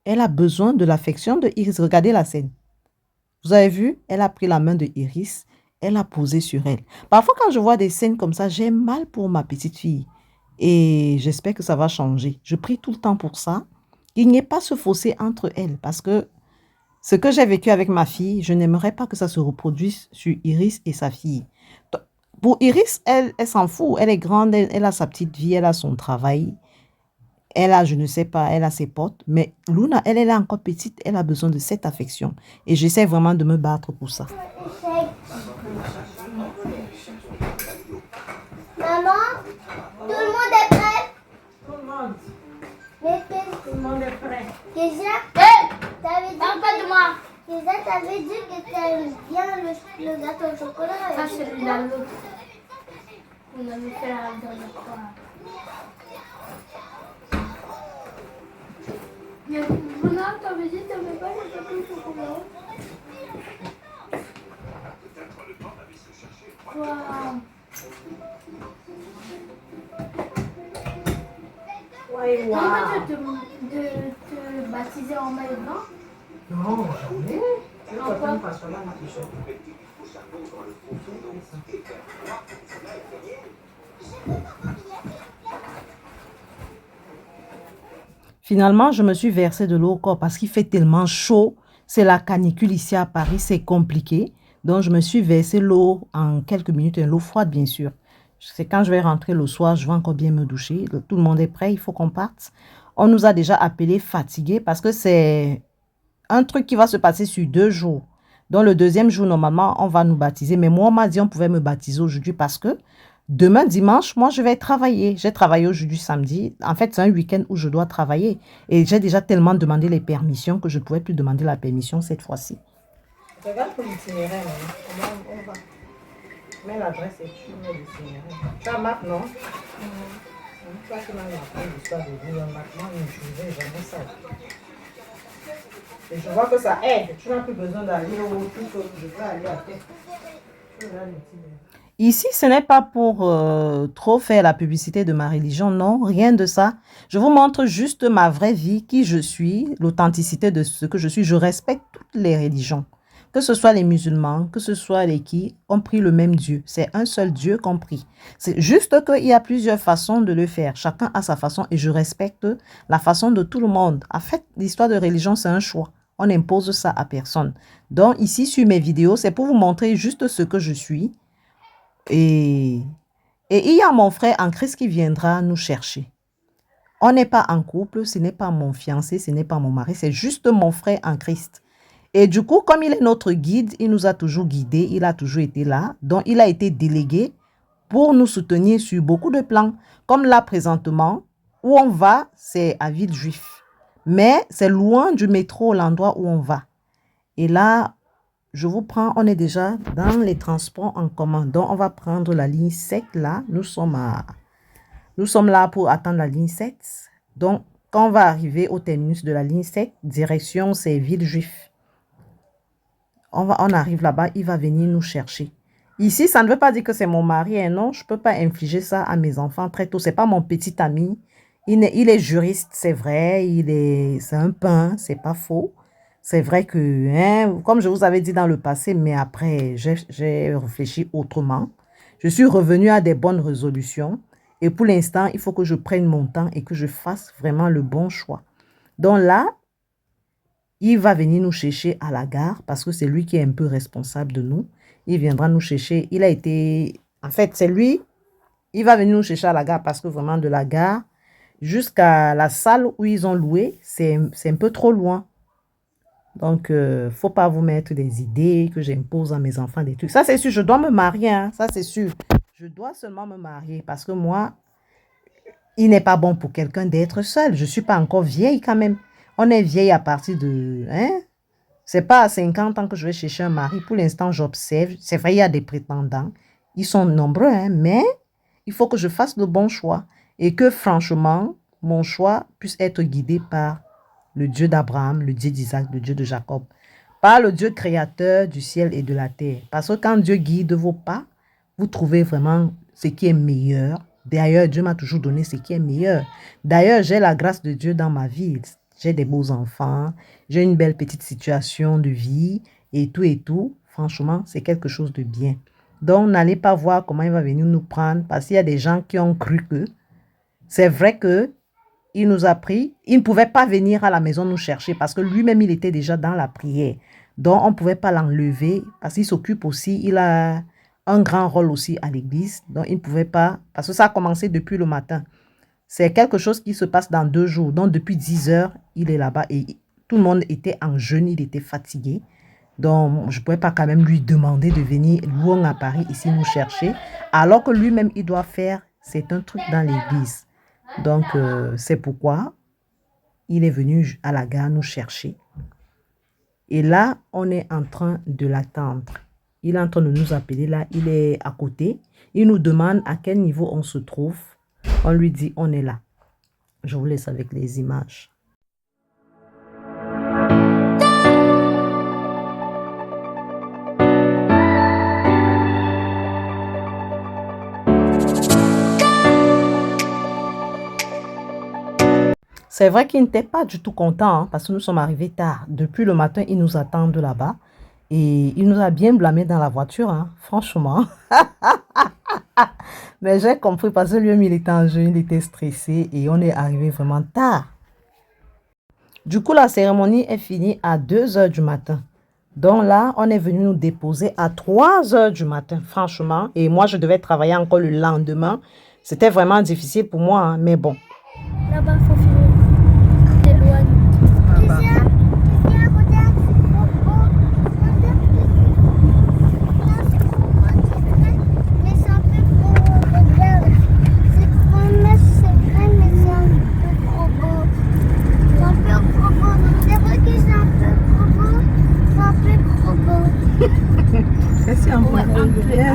elle a besoin de l'affection de Iris. Regardez la scène. Vous avez vu? Elle a pris la main de Iris, elle a posé sur elle. Parfois, quand je vois des scènes comme ça, j'ai mal pour ma petite fille. Et j'espère que ça va changer. Je prie tout le temps pour ça. Il n'y ait pas ce fossé entre elles. Parce que ce que j'ai vécu avec ma fille, je n'aimerais pas que ça se reproduise sur Iris et sa fille. Pour Iris, elle s'en fout. Elle est grande, elle a sa petite vie, elle a son travail. Elle a, je ne sais pas, elle a ses potes. Mais Luna, elle est encore petite, elle a besoin de cette affection. Et j'essaie vraiment de me battre pour ça. Maman, tout le monde est prêt? Tout le monde. Tout le monde est prêt. Déjà, Parle pas de moi. t'avais dit que tu aimes bien le gâteau au chocolat. Ça, celui-là, l'autre. On avait fait la dernière fois. Mais Bruna, t'avais dit que t'avais pas le gâteau au chocolat. Waouh. Ouais, On peut te baptiser en maillot blanc? Non, jamais. Finalement, je me suis versé de l'eau au corps parce qu'il fait tellement chaud. C'est la canicule ici à Paris, c'est compliqué. Donc, je me suis versé l'eau en quelques minutes, l'eau froide bien sûr. C'est quand je vais rentrer le soir, je vais encore bien me doucher. Tout le monde est prêt, il faut qu'on parte. On nous a déjà appelés fatigués parce que c'est un truc qui va se passer sur 2 jours. Donc, le deuxième jour, normalement, on va nous baptiser. Mais moi, on m'a dit on pouvait me baptiser aujourd'hui parce que demain, dimanche, moi, je vais travailler. J'ai travaillé aujourd'hui samedi. En fait, c'est un week-end où je dois travailler. Et j'ai déjà tellement demandé les permissions que je ne pouvais plus demander la permission cette fois-ci. Regarde pour l'itinéraire. On va. Mets l'adresse et tu mets l'itinéraire. Tu as map, non? Toi qui m'as appris l'histoire de Google Maps, mais je ne vais jamais ça. Et je vois que ça aide. Tu n'as plus besoin d'aller au tout je peux aller à tête. Ici, ce n'est pas pour trop faire la publicité de ma religion, non, rien de ça. Je vous montre juste ma vraie vie, qui je suis, l'authenticité de ce que je suis. Je respecte toutes les religions. Que ce soit les musulmans, que ce soit les qui, ont pris le même Dieu. C'est un seul Dieu qu'on prie. C'est juste qu'il y a plusieurs façons de le faire. Chacun a sa façon et je respecte la façon de tout le monde. En fait, l'histoire de religion, c'est un choix. On n'impose ça à personne. Donc, ici, sur mes vidéos, c'est pour vous montrer juste ce que je suis. Et il y a mon frère en Christ qui viendra nous chercher. On n'est pas en couple, ce n'est pas mon fiancé, ce n'est pas mon mari, c'est juste mon frère en Christ. Et du coup, comme il est notre guide, il nous a toujours guidés, il a toujours été là. Donc, il a été délégué pour nous soutenir sur beaucoup de plans. Comme là, présentement, où on va, c'est à Villejuif. Mais c'est loin du métro, l'endroit où on va. Et là, je vous prends, on est déjà dans les transports en commun. Donc, on va prendre la ligne 7 là. Nous sommes là pour attendre la ligne 7. Donc, quand on va arriver au terminus de la ligne 7, direction, c'est Villejuif. On arrive là-bas, il va venir nous chercher. Ici, ça ne veut pas dire que c'est mon mari. Hein, non, je ne peux pas infliger ça à mes enfants très tôt. Ce n'est pas mon petit ami. Il est juriste, c'est vrai. C'est un pain, c'est pas faux. C'est vrai que, hein, comme je vous avais dit dans le passé, mais après, j'ai réfléchi autrement. Je suis revenue à des bonnes résolutions. Et pour l'instant, il faut que je prenne mon temps et que je fasse vraiment le bon choix. Donc là, il va venir nous chercher à la gare parce que c'est lui qui est un peu responsable de nous. Il viendra nous chercher. En fait, c'est lui. Il va venir nous chercher à la gare parce que vraiment de la gare jusqu'à la salle où ils ont loué, c'est un peu trop loin. Donc, faut pas vous mettre des idées que j'impose à mes enfants, des trucs. Ça, c'est sûr, je dois me marier. Hein. Ça, c'est sûr. Je dois seulement me marier parce que moi, il n'est pas bon pour quelqu'un d'être seul. Je ne suis pas encore vieille quand même. On est vieille à partir de... Hein? C'est pas à 50 ans que je vais chercher un mari. Pour l'instant, j'observe. C'est vrai, il y a des prétendants. Ils sont nombreux, hein? Mais il faut que je fasse le bon choix. Et que franchement, mon choix puisse être guidé par le Dieu d'Abraham, le Dieu d'Isaac, le Dieu de Jacob. Par le Dieu créateur du ciel et de la terre. Parce que quand Dieu guide vos pas, vous trouvez vraiment ce qui est meilleur. D'ailleurs, Dieu m'a toujours donné ce qui est meilleur. D'ailleurs, j'ai la grâce de Dieu dans ma vie. J'ai des beaux enfants, j'ai une belle petite situation de vie et tout et tout. Franchement, c'est quelque chose de bien. Donc, n'allez pas voir comment il va venir nous prendre parce qu'il y a des gens qui ont cru que c'est vrai que il nous a pris. Il ne pouvait pas venir à la maison nous chercher parce que lui-même, il était déjà dans la prière. Donc, on ne pouvait pas l'enlever parce qu'il s'occupe aussi. Il a un grand rôle aussi à l'église. Donc, il ne pouvait pas, parce que ça a commencé depuis le matin. C'est quelque chose qui se passe dans 2 jours. Donc, depuis 10 heures, il est là-bas et tout le monde était en jeûne, il était fatigué. Donc, je ne pouvais pas quand même lui demander de venir loin à Paris, ici, nous chercher. Alors que lui-même, il doit faire, c'est un truc dans l'église. Donc, c'est pourquoi il est venu à la gare nous chercher. Et là, on est en train de l'attendre. Il est en train de nous appeler là, il est à côté. Il nous demande à quel niveau on se trouve. On lui dit, on est là. Je vous laisse avec les images. C'est vrai qu'il n'était pas du tout content hein, parce que nous sommes arrivés tard. Depuis le matin, il nous attend de là-bas. Et il nous a bien blâmé dans la voiture, hein, franchement. Mais j'ai compris parce que lui-même, il était en jeu, il était stressé et on est arrivé vraiment tard. Du coup, la cérémonie est finie à 2 heures du matin. Donc là, on est venu nous déposer à 3 heures du matin, franchement. Et moi, je devais travailler encore le lendemain. C'était vraiment difficile pour moi, hein, mais bon. Là-bas, il faut finir. T'éloignes. Là-bas.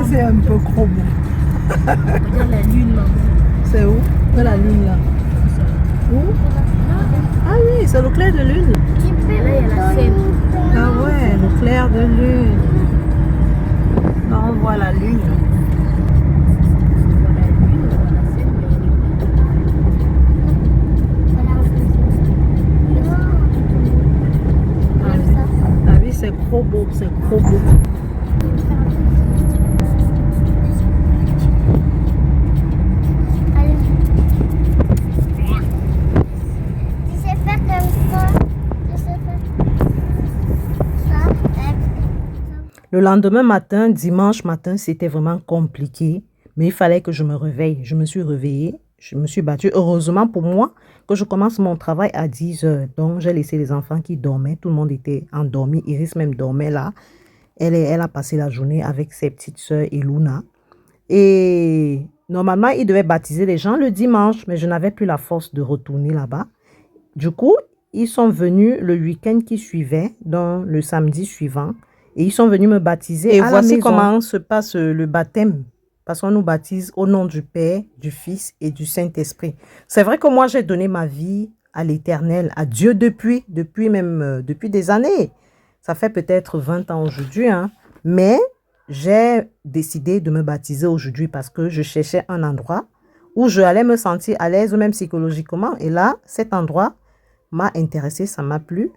C'est un peu gros beau. Regarde la lune, maman. C'est où? Où est la lune là? Où? Ah oui, c'est le clair de lune. Là, il y a la scène. Ah ouais, le clair de lune. Là, on voit la lune. Ah oui, c'est trop beau, c'est trop beau. Le lendemain matin, dimanche matin, c'était vraiment compliqué, mais il fallait que je me réveille. Je me suis réveillée, je me suis battue. Heureusement pour moi que je commence mon travail à 10 heures. Donc, j'ai laissé les enfants qui dormaient. Tout le monde était endormi. Iris même dormait là. Elle a passé la journée avec ses petites soeurs et Luna. Et normalement, il devait baptiser les gens le dimanche, mais je n'avais plus la force de retourner là-bas. Du coup, ils sont venus le week-end qui suivait, donc le samedi suivant. Et ils sont venus me baptiser. Et voici comment se passe le baptême. Parce qu'on nous baptise au nom du Père, du Fils et du Saint-Esprit. C'est vrai que moi, j'ai donné ma vie à l'Éternel, à Dieu depuis des années. Ça fait peut-être 20 ans aujourd'hui. Hein. Mais j'ai décidé de me baptiser aujourd'hui parce que je cherchais un endroit où je allais me sentir à l'aise, même psychologiquement. Et là, cet endroit m'a intéressé, ça m'a plu.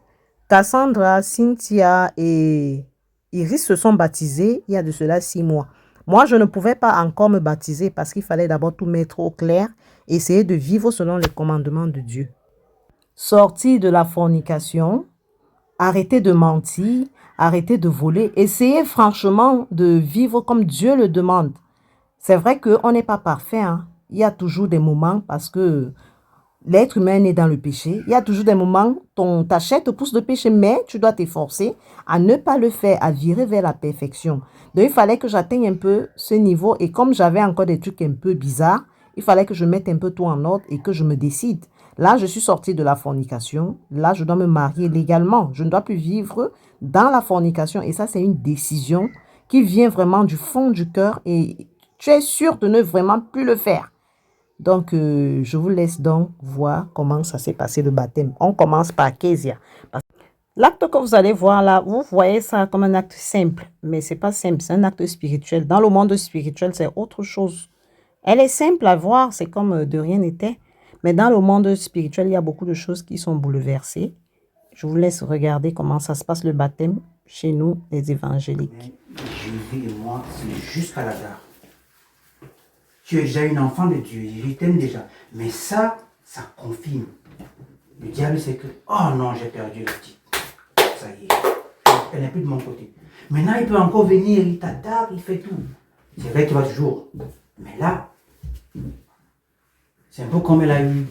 Cassandra, Cynthia et Iris se sont baptisés il y a de cela 6 mois. Moi, je ne pouvais pas encore me baptiser parce qu'il fallait d'abord tout mettre au clair, essayer de vivre selon les commandements de Dieu. Sortir de la fornication, arrêter de mentir, arrêter de voler, essayer franchement de vivre comme Dieu le demande. C'est vrai qu'on n'est pas parfait. Hein. Il y a toujours des moments parce que l'être humain est dans le péché. Il y a toujours des moments où ta chair te pousse de péché, mais tu dois t'efforcer à ne pas le faire, à virer vers la perfection. Donc, il fallait que j'atteigne un peu ce niveau. Et comme j'avais encore des trucs un peu bizarres, il fallait que je mette un peu tout en ordre et que je me décide. Là, je suis sortie de la fornication. Là, je dois me marier légalement. Je ne dois plus vivre dans la fornication. Et ça, c'est une décision qui vient vraiment du fond du cœur. Et tu es sûr de ne vraiment plus le faire. Donc, je vous laisse donc voir comment ça s'est passé le baptême. On commence par Kezia. L'acte que vous allez voir là, vous voyez ça comme un acte simple, mais c'est pas simple, c'est un acte spirituel. Dans le monde spirituel, c'est autre chose. Elle est simple à voir, c'est comme de rien n'était. Mais dans le monde spirituel, il y a beaucoup de choses qui sont bouleversées. Je vous laisse regarder comment ça se passe le baptême chez nous, les évangéliques. Jésus et moi, c'est jusqu'à la gare. Tu es déjà une enfant de Dieu, je t'aime déjà. Mais ça confirme. Le diable sait que, oh non, j'ai perdu la petite. Ça y est, elle n'est plus de mon côté. Maintenant, il peut encore venir, il t'attaque, il fait tout. C'est vrai qu'il va toujours. Mais là, c'est un peu comme elle a eu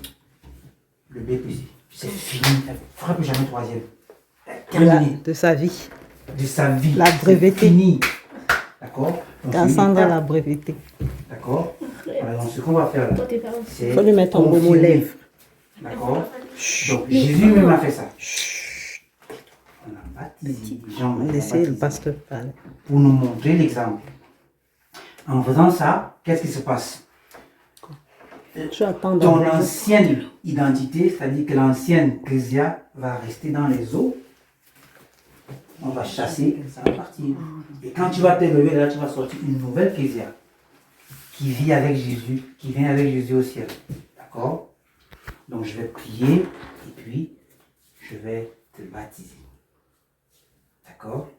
le BPC. C'est fini, elle ne fera plus jamais troisième. Terminé. De sa vie. De sa vie. La brevetée. C'est fini. D'accord? Cassandra la brevetée. D'accord? Alors, ce qu'on va faire là, c'est. Il faut lui mettre un baume aux lèvres. D'accord? Donc, Jésus même a fait ça. On a baptisé Jean. Laissez le pasteur parler. Pour nous montrer l'exemple. En faisant ça, qu'est-ce qui se passe? Tu attends Ton ancienne identité, c'est-à-dire que l'ancienne Kézia va rester dans les eaux. On va chasser, ça va partir. Et quand tu vas te lever, là, tu vas sortir une nouvelle Kézia qui vit avec Jésus, qui vient avec Jésus au ciel. D'accord? Donc je vais prier et puis je vais te baptiser. D'accord?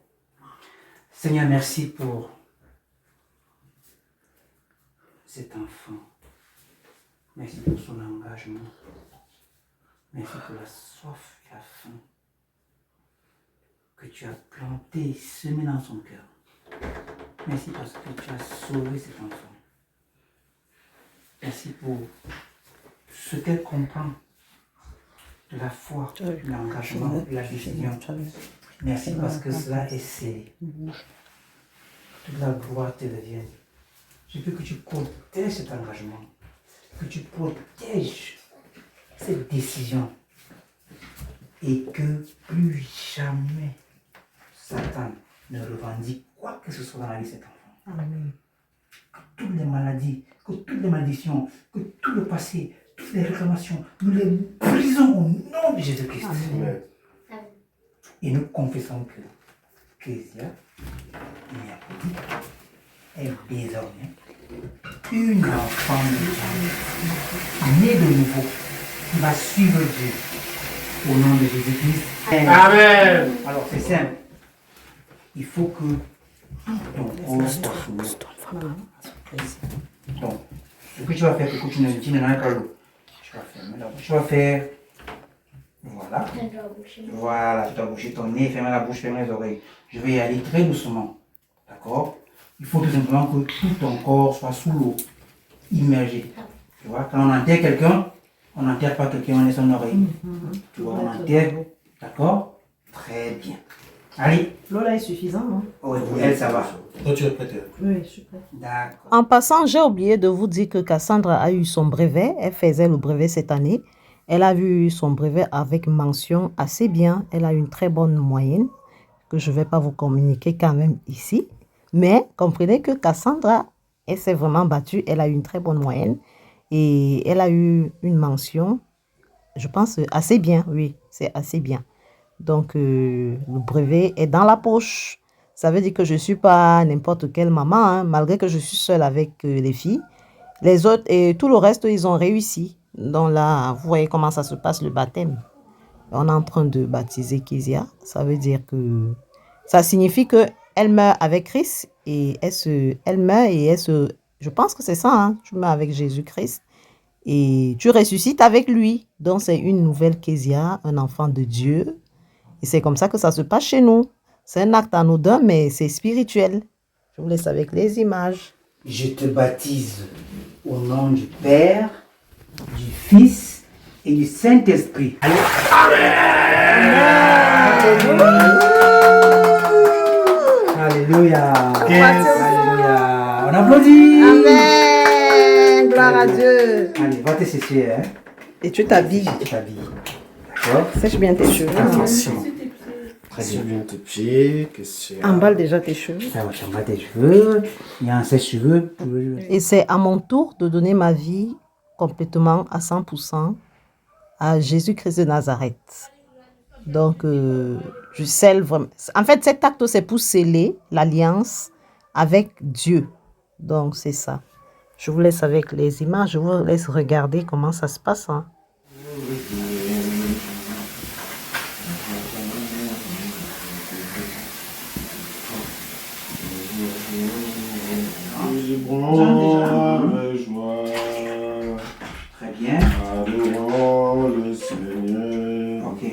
Seigneur, merci pour cet enfant. Merci pour son engagement. Merci pour la soif et la faim que tu as planté et semé dans son cœur. Merci parce que tu as sauvé cet enfant. Merci pour ce qu'elle comprend de la foi, de l'engagement, de la décision. Merci parce que cela est scellé. Toute la gloire te revienne. Je veux que tu protèges cet engagement, que tu protèges cette décision et que plus jamais Satan ne revendique quoi que ce soit dans la vie de cet enfant. Amen. Que toutes les maladies, que toutes les malédictions, que tout le passé, toutes les réclamations, nous les brisons au nom de Jésus-Christ. Amen. Et nous confessons que Kézia, est désormais une enfant de Dieu, née de nouveau, qui va suivre Dieu au nom de Jésus-Christ. Amen. Alors c'est simple. Il faut que ton corps soit. Donc, ce que tu vas faire, c'est que tu ne n'as pas l'eau. Tu vas faire. Voilà. Voilà, tu dois boucher ton nez, fermer la bouche, fermer les oreilles. Je vais y aller très doucement. D'accord? Il faut tout simplement que tout ton corps soit sous l'eau, immergé. Tu vois, quand on enterre quelqu'un, on n'enterre pas quelqu'un, on laisse son oreille. Tu vois, on enterre. D'accord? Très bien. Allez. L'eau là est suffisante, non? Oui, pour elle, ça va. Toi, tu es prête? Oui, je suis prête. D'accord. En passant, j'ai oublié de vous dire que Cassandra a eu son brevet. Elle faisait le brevet cette année. Elle a eu son brevet avec mention assez bien. Elle a une très bonne moyenne que je ne vais pas vous communiquer quand même ici. Mais comprenez que Cassandra, elle s'est vraiment battue. Elle a eu une très bonne moyenne. Et elle a eu une mention, je pense, assez bien. Oui, c'est assez bien. Donc, le brevet est dans la poche. Ça veut dire que je ne suis pas n'importe quelle maman, hein, malgré que je suis seule avec les filles. Les autres et tout le reste, ils ont réussi. Donc là, vous voyez comment ça se passe le baptême. On est en train de baptiser Kézia. Ça veut dire que ça signifie qu'elle meurt avec Christ et elle meurt et elle se... Je pense que c'est ça, hein, tu meurs avec Jésus-Christ et tu ressuscites avec lui. Donc c'est une nouvelle Kézia, un enfant de Dieu. Et c'est comme ça que ça se passe chez nous. C'est un acte anodin, mais c'est spirituel. Je vous laisse avec les images. Je te baptise au nom du Père, du Fils et du Saint-Esprit. Allez. Alléluia. Alléluia. On applaudit. Amen. Gloire à Dieu. Allez, va te sécher. Hein? Et tu t'habilles. Tu t'habilles. D'accord? Sèche bien tes cheveux. Attention. Très C'est bien. bien tes pieds. Qu'est-ce que c'est? Emballe déjà tes cheveux. Ça va, tu embats tes cheveux. Il y a un sèche-cheveux. Et c'est à mon tour de donner ma vie complètement à 100% à Jésus-Christ de Nazareth. Donc, je scelle vraiment. En fait, cet acte, c'est pour sceller l'alliance avec Dieu. Donc, c'est ça. Je vous laisse avec les images. Je vous laisse regarder comment ça se passe. Hein. Très bien. Adorons le Seigneur. Ok.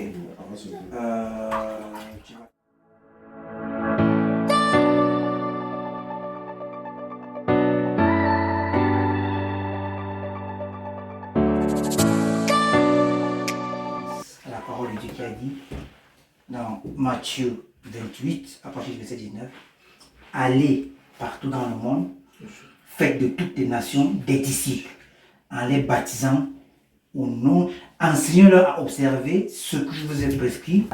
La parole de Dieu qui a dit dans Matthieu 28, à partir du verset 19, allez partout dans le monde, faites de toutes les nations des disciples, en les baptisant au nom, enseignez-leur à observer ce que je vous ai prescrit.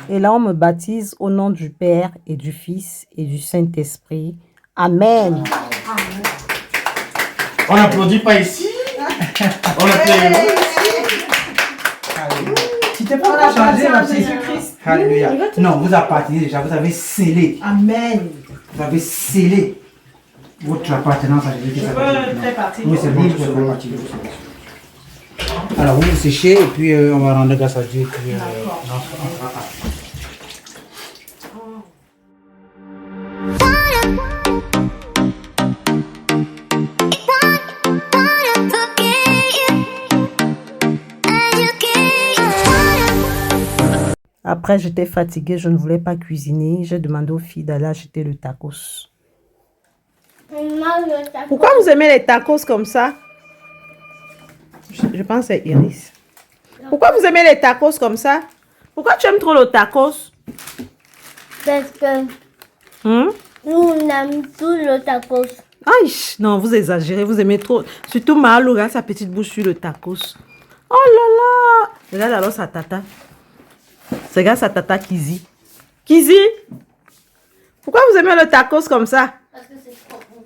Et là, on me baptise au nom du Père et du Fils et du Saint-Esprit. Amen. On n'applaudit pas ici. On applaudit. Tu t'es pas changé, ma petite. Alléluia. Non, vous appartenez déjà, vous avez scellé. Amen. Vous avez scellé votre appartenance à Jésus-Christ. Oui, c'est bon, je peux partir. Alors, vous vous séchez et puis on va rendre grâce à Dieu. Et puis, on fera pas. Après, j'étais fatiguée, je ne voulais pas cuisiner. J'ai demandé aux filles d'aller acheter le tacos. Pourquoi vous aimez les tacos comme ça? Je pense que c'est Iris. Pourquoi vous aimez les tacos comme ça? Pourquoi tu aimes trop le tacos? Parce que nous, on aime tous le tacos. Aïe, non, vous exagérez, vous aimez trop. Surtout Mahalo, regarde sa petite bouche sur le tacos. Oh là là! Regarde alors sa tata. Regarde sa tata Kizi. Kizi! Pourquoi vous aimez le tacos comme ça? Parce que c'est trop bon.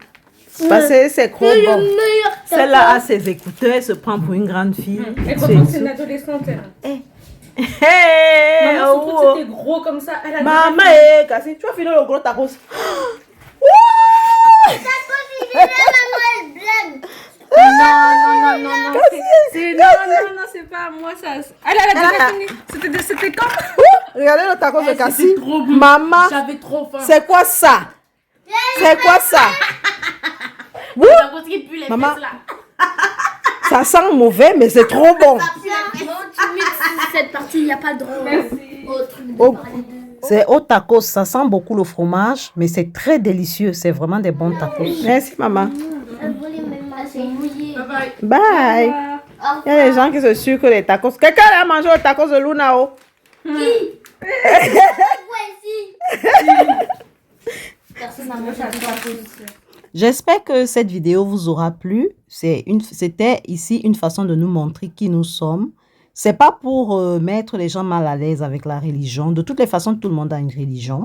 Parce que c'est trop C'est le bon. meilleur tacos. Celle-là a ses écouteurs, elle se prend pour une grande fille. Et quand c'est une adolescente, Hey! maman, Oh, son truc c'était gros comme ça. Elle a maman, Cassie, tu vas finir le gros tacos. Tacos, il est là, maman, elle blague. Non, c'est pas moi ça. Elle a déjà fini. C'était comme. Regardez le tacos de Cassie. C'était trop bon. Maman, J'avais trop faim. c'est quoi ça? C'est quoi ça? Tacos qui pue les Maman. fesses là. Ça sent mauvais, mais c'est trop bon. Non, tu mixes cette partie, il n'y a pas de rond. Merci. Au truc de Oh. parler de... C'est au tacos, ça sent beaucoup le fromage, mais c'est très délicieux. C'est vraiment des bons tacos. Merci, maman. Elle voulait me C'est mouillé. Bye bye. Bye. Il y a des gens qui se sucrent les tacos. Quelqu'un a mangé le tacos de Lunao? Personne n'a mangé un tacos. J'espère que cette vidéo vous aura plu. C'était ici une façon de nous montrer qui nous sommes. C'est pas pour mettre les gens mal à l'aise avec la religion. De toutes les façons, tout le monde a une religion.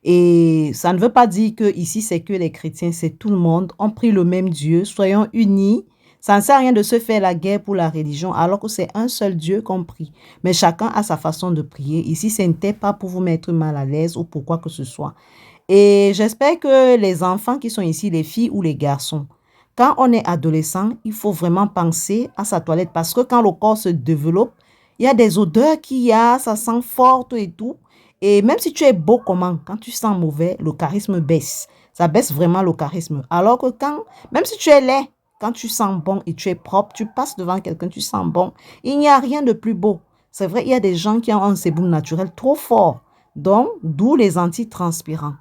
Et ça ne veut pas dire que ici c'est que les chrétiens, c'est tout le monde. On prie le même Dieu. Soyons unis. Ça ne sert à rien de se faire la guerre pour la religion alors que c'est un seul Dieu qu'on prie. Mais chacun a sa façon de prier. Ici, ce n'était pas pour vous mettre mal à l'aise ou pour quoi que ce soit. Et j'espère que les enfants qui sont ici, les filles ou les garçons, quand on est adolescent, il faut vraiment penser à sa toilette parce que quand le corps se développe, il y a des odeurs qu'il y a, ça sent fort et tout. Et même si tu es beau comment, quand tu sens mauvais, le charisme baisse. Ça baisse vraiment le charisme. Alors que même si tu es laid, quand tu sens bon et tu es propre, tu passes devant quelqu'un, tu sens bon. Il n'y a rien de plus beau. C'est vrai, il y a des gens qui ont un sébum naturel trop fort. Donc, d'où les antitranspirants.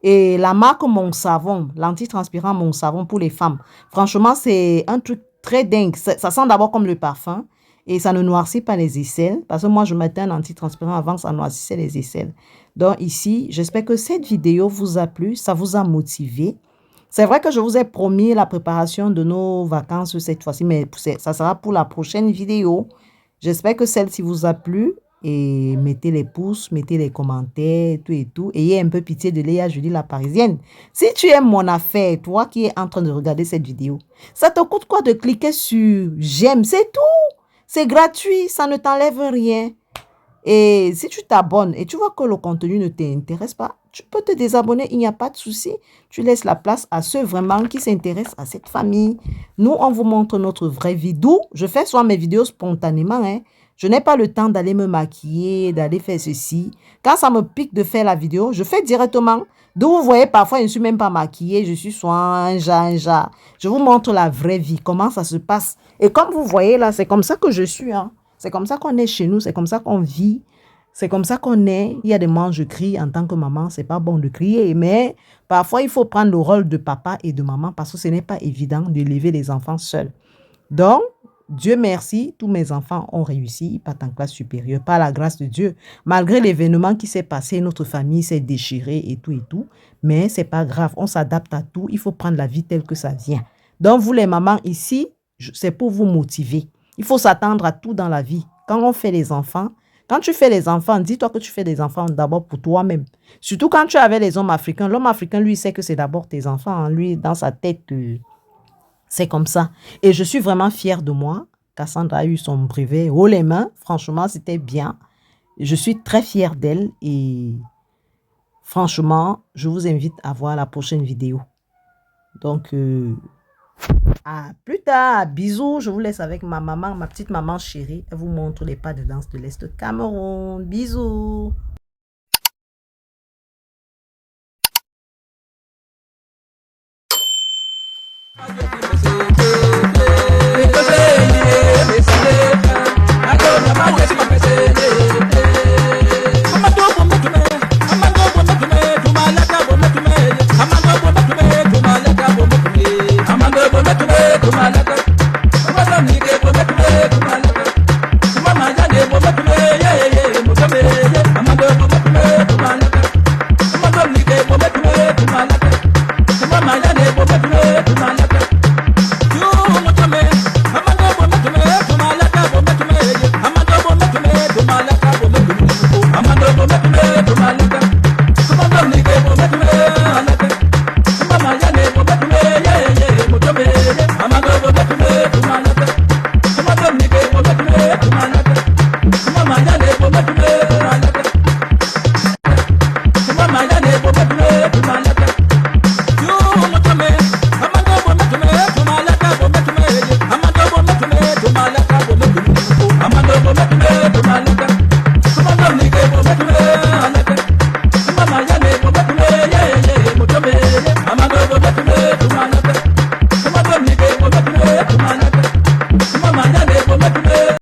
Et la marque Mon Savon, l'antitranspirant Mon Savon pour les femmes. Franchement, c'est un truc très dingue. Ça sent d'abord comme le parfum et ça ne noircit pas les aisselles. Parce que moi, je mettais un antitranspirant avant, ça noircissait les aisselles. Donc ici, j'espère que cette vidéo vous a plu, ça vous a motivé. C'est vrai que je vous ai promis la préparation de nos vacances cette fois-ci, mais ça sera pour la prochaine vidéo. J'espère que celle-ci vous a plu. Et mettez les pouces, mettez les commentaires, tout et tout. Ayez un peu pitié de Léa Julie la Parisienne. Si tu aimes mon affaire, toi qui es en train de regarder cette vidéo, ça te coûte quoi de cliquer sur j'aime? C'est tout. C'est gratuit, ça ne t'enlève rien. Et si tu t'abonnes et tu vois que le contenu ne t'intéresse pas, tu peux te désabonner, il n'y a pas de souci. Tu laisses la place à ceux vraiment qui s'intéressent à cette famille. Nous, on vous montre notre vraie vie. D'où je fais soit mes vidéos spontanément. Hein. Je n'ai pas le temps d'aller me maquiller, d'aller faire ceci. Quand ça me pique de faire la vidéo, je fais directement. D'où vous voyez, parfois, je ne suis même pas maquillée. Je suis soit un genre. Je vous montre la vraie vie, comment ça se passe. Et comme vous voyez là, c'est comme ça que je suis. Hein. C'est comme ça qu'on est chez nous. C'est comme ça qu'on vit. C'est comme ça qu'on est. Il y a des moments où je crie en tant que maman. C'est pas bon de crier. Mais parfois, il faut prendre le rôle de papa et de maman parce que ce n'est pas évident d'élever les enfants seuls. Donc, Dieu merci, tous mes enfants ont réussi, ils partent en classe supérieure, par la grâce de Dieu. Malgré l'événement qui s'est passé, notre famille s'est déchirée et tout. Mais c'est pas grave, on s'adapte à tout. Il faut prendre la vie telle que ça vient. Donc, vous les mamans ici, c'est pour vous motiver. Il faut s'attendre à tout dans la vie. Quand on fait les enfants, quand tu fais les enfants, dis-toi que tu fais des enfants d'abord pour toi-même. Surtout quand tu es avec les hommes africains. L'homme africain, lui, sait que c'est d'abord tes enfants. Hein. Lui, dans sa tête... c'est comme ça. Et je suis vraiment fière de moi. Cassandra a eu son brevet haut les mains. Franchement, c'était bien. Je suis très fière d'elle. Et franchement, je vous invite à voir la prochaine vidéo. Donc, à plus tard. Bisous. Je vous laisse avec ma maman, ma petite maman chérie. Elle vous montre les pas de danse de l'Est Cameroun. Bisous. Adieu.